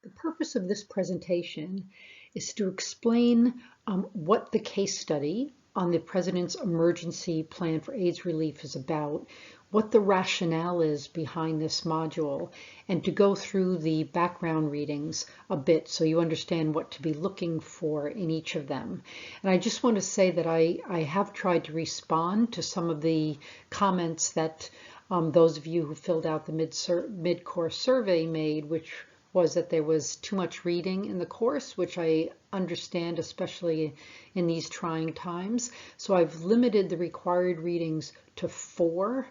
The purpose of this presentation is to explain what the case study on the President's Emergency Plan for AIDS Relief is about, what the rationale is behind this module, and to go through the background readings a bit so you understand what to be looking for in each of them. And I just want to say that I have tried to respond to some of the comments that those of you who filled out the mid-course survey made, which was that there was too much reading in the course, which I understand, especially in these trying times. So I've limited the required readings to 4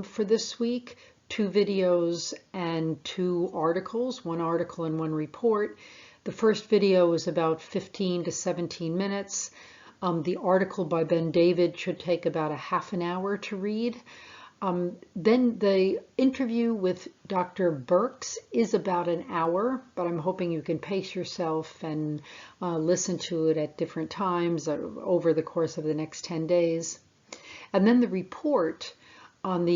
for this week, 2 videos and 2 articles, 1 article and 1 report. The first video is about 15 to 17 minutes. The article by Ben David should take about a half an hour to read. Then the interview with Dr. Burks is about an hour, but I'm hoping you can pace yourself and listen to it at different times over the course of the next 10 days. And then the report on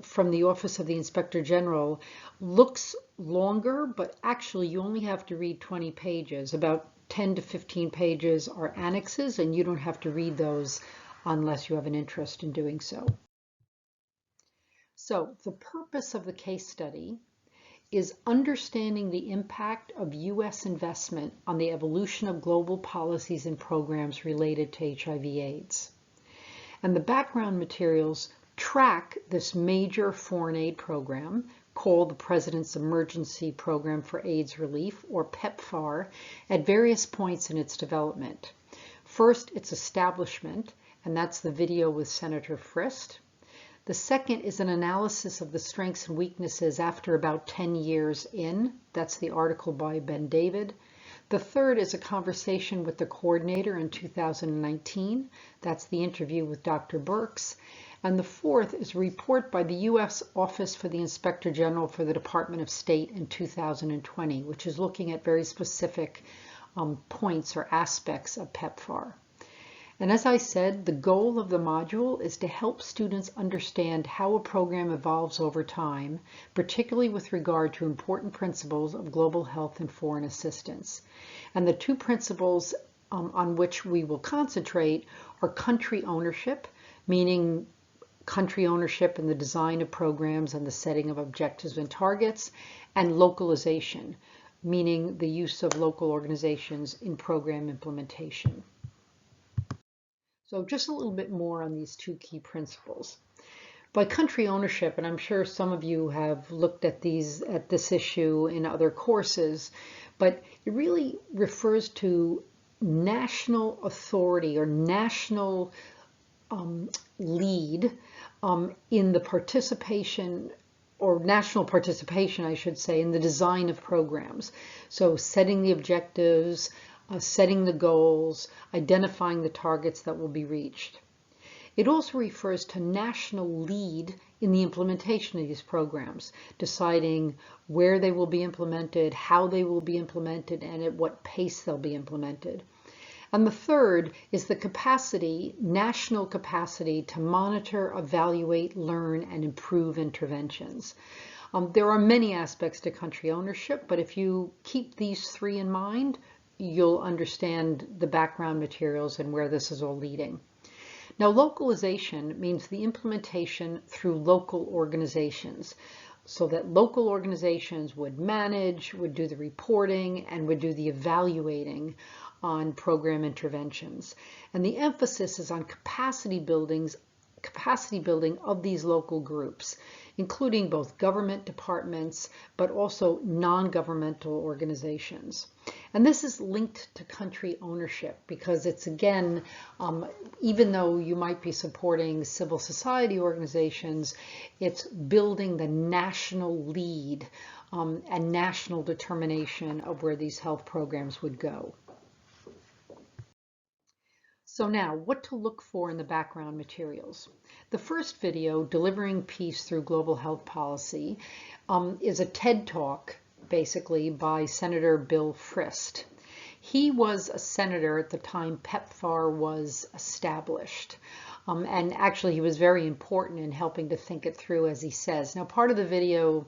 from the Office of the Inspector General looks longer, but actually you only have to read 20 pages. About 10 to 15 pages are annexes, and you don't have to read those unless you have an interest in doing so. So the purpose of the case study is understanding the impact of U.S. investment on the evolution of global policies and programs related to HIV/AIDS. And the background materials track this major foreign aid program called the President's Emergency Program for AIDS Relief, or PEPFAR, at various points in its development. First, its establishment, and that's the video with Senator Frist. The second is an analysis of the strengths and weaknesses after about 10 years in. That's the article by Ben David. The third is a conversation with the coordinator in 2019. That's the interview with Dr. Burks. And the fourth is a report by the U.S. Office for the Inspector General for the Department of State in 2020, which is looking at very specific points or aspects of PEPFAR. And as I said, the goal of the module is to help students understand how a program evolves over time, particularly with regard to important principles of global health and foreign assistance. And the 2 principles on which we will concentrate are country ownership, meaning country ownership in the design of programs and the setting of objectives and targets, and localization, meaning the use of local organizations in program implementation. So just a little bit more on these 2 key principles. By country ownership, and I'm sure some of you have looked at this issue in other courses, but it really refers to national authority or national lead in the participation, or national participation, I should say, in the design of programs. So setting the objectives, setting the goals, identifying the targets that will be reached. It also refers to national lead in the implementation of these programs, deciding where they will be implemented, how they will be implemented, and at what pace they'll be implemented. And the third is the capacity, national capacity, to monitor, evaluate, learn, and improve interventions. There are many aspects to country ownership, but if you keep these 3 in mind, you'll understand the background materials and where this is all leading. Now, localization means the implementation through local organizations, so that local organizations would manage, would do the reporting, and would do the evaluating on program interventions. And the emphasis is on capacity building of these local groups, including both government departments, but also non-governmental organizations. And this is linked to country ownership because it's, again, even though you might be supporting civil society organizations, it's building the national lead and national determination of where these health programs would go. So now, what to look for in the background materials. The first video, Delivering Peace Through Global Health Policy, is a TED Talk, basically, by Senator Bill Frist. He was a senator at the time PEPFAR was established. And actually, he was very important in helping to think it through, as he says. Now, part of the video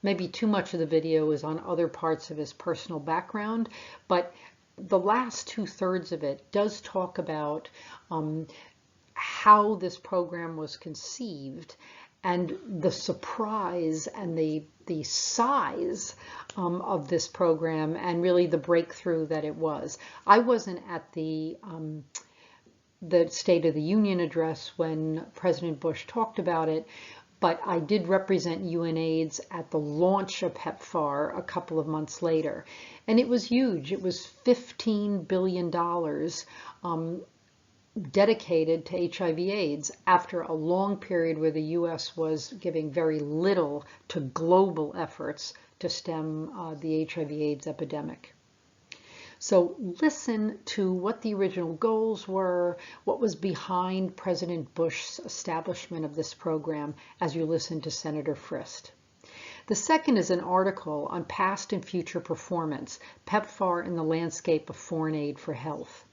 maybe too much of the video is on other parts of his personal background, but the last 2/3 of it does talk about how this program was conceived and the surprise and the size of this program and really the breakthrough that it was. I wasn't at the State of the Union address when President Bush talked about it, but I did represent UNAIDS at the launch of PEPFAR a couple of months later. And it was huge. It was $15 billion dedicated to HIV/AIDS after a long period where the US was giving very little to global efforts to stem the HIV/AIDS epidemic. So listen to what the original goals were, what was behind President Bush's establishment of this program as you listen to Senator Frist. The second is an article on past and future performance, PEPFAR in the landscape of foreign aid for health.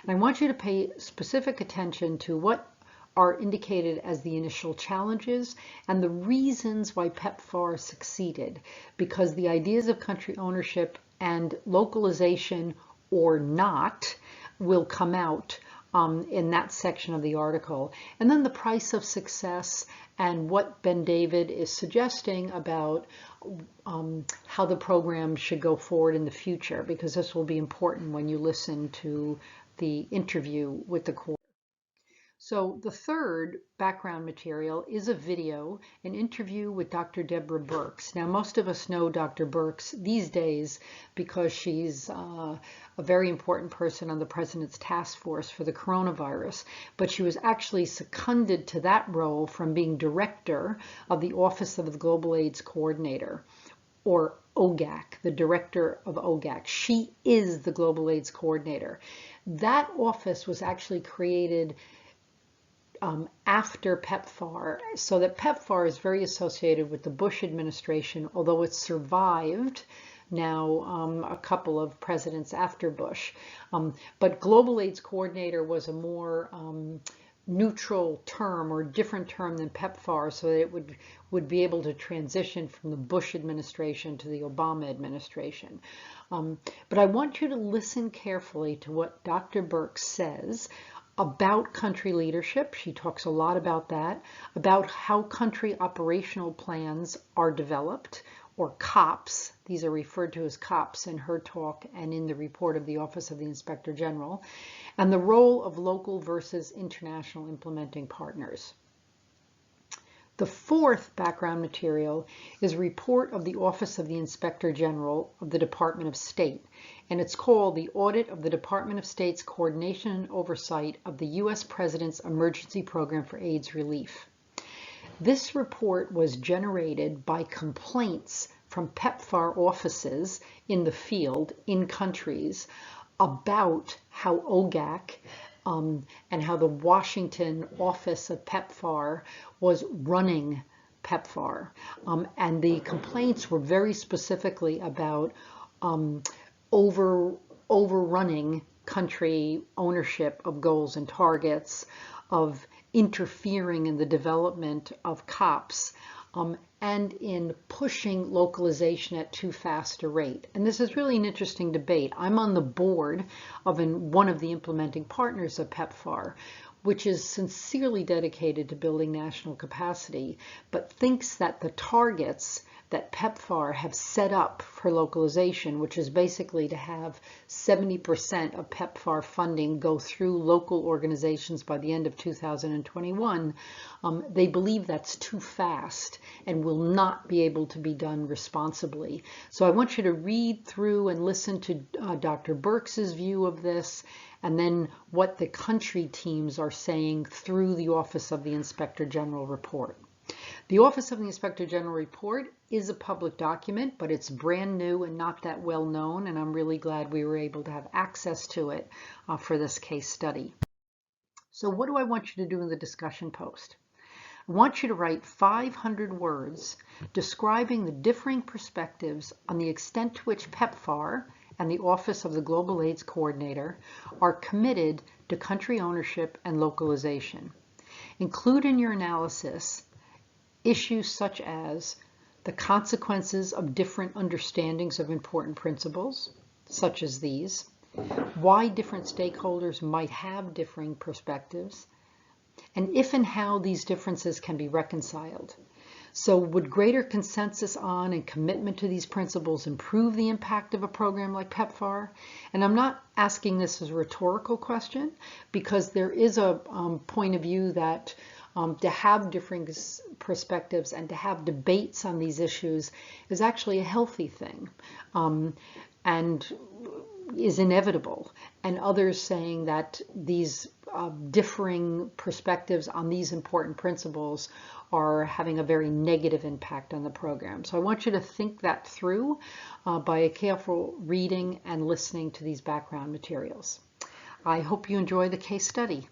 And I want you to pay specific attention to what are indicated as the initial challenges and the reasons why PEPFAR succeeded, because the ideas of country ownership and localization or not will come out in that section of the article. And then the price of success and what Ben David is suggesting about how the program should go forward in the future, because this will be important when you listen to the interview with the court. So the third background material is a video, an interview with Dr. Deborah Birx. Now, most of us know Dr. Birx these days because she's a very important person on the President's task force for the coronavirus, but she was actually seconded to that role from being director of the Office of the Global AIDS Coordinator, or OGAC, the director of OGAC. She is the Global AIDS Coordinator. That office was actually created after PEPFAR, so that PEPFAR is very associated with the Bush administration, although it survived now a couple of presidents after Bush. But Global AIDS Coordinator was a more neutral term or different term than PEPFAR, so that it would be able to transition from the Bush administration to the Obama administration. But I want you to listen carefully to what Dr. Birx says about country leadership. She talks a lot about that, about how country operational plans are developed, or COPs. These are referred to as COPs in her talk and in the report of the Office of the Inspector General, and the role of local versus international implementing partners. The fourth background material is a report of the Office of the Inspector General of the Department of State, and it's called the Audit of the Department of State's Coordination and Oversight of the U.S. President's Emergency Program for AIDS Relief. This report was generated by complaints from PEPFAR offices in the field, in countries, about how OGAC and how the Washington office of PEPFAR was running PEPFAR. And the complaints were very specifically about overrunning country ownership of goals and targets, of interfering in the development of COPs, and in pushing localization at too fast a rate. And this is really an interesting debate. I'm on the board of one of the implementing partners of PEPFAR, which is sincerely dedicated to building national capacity, but thinks that the targets that PEPFAR have set up for localization, which is basically to have 70% of PEPFAR funding go through local organizations by the end of 2021, they believe that's too fast and will not be able to be done responsibly. So I want you to read through and listen to Dr. Birx's view of this, and then what the country teams are saying through the Office of the Inspector General report. The Office of the Inspector General report is a public document, but it's brand new and not that well known, and I'm really glad we were able to have access to it for this case study. So what do I want you to do in the discussion post? I want you to write 500 words describing the differing perspectives on the extent to which PEPFAR and the Office of the Global AIDS Coordinator are committed to country ownership and localization. Include in your analysis issues such as the consequences of different understandings of important principles, such as these, why different stakeholders might have differing perspectives, and if and how these differences can be reconciled. So would greater consensus on and commitment to these principles improve the impact of a program like PEPFAR? And I'm not asking this as a rhetorical question, because there is a point of view that to have differing perspectives and to have debates on these issues is actually a healthy thing and is inevitable. And others saying that these differing perspectives on these important principles are having a very negative impact on the program. So I want you to think that through by a careful reading and listening to these background materials. I hope you enjoy the case study.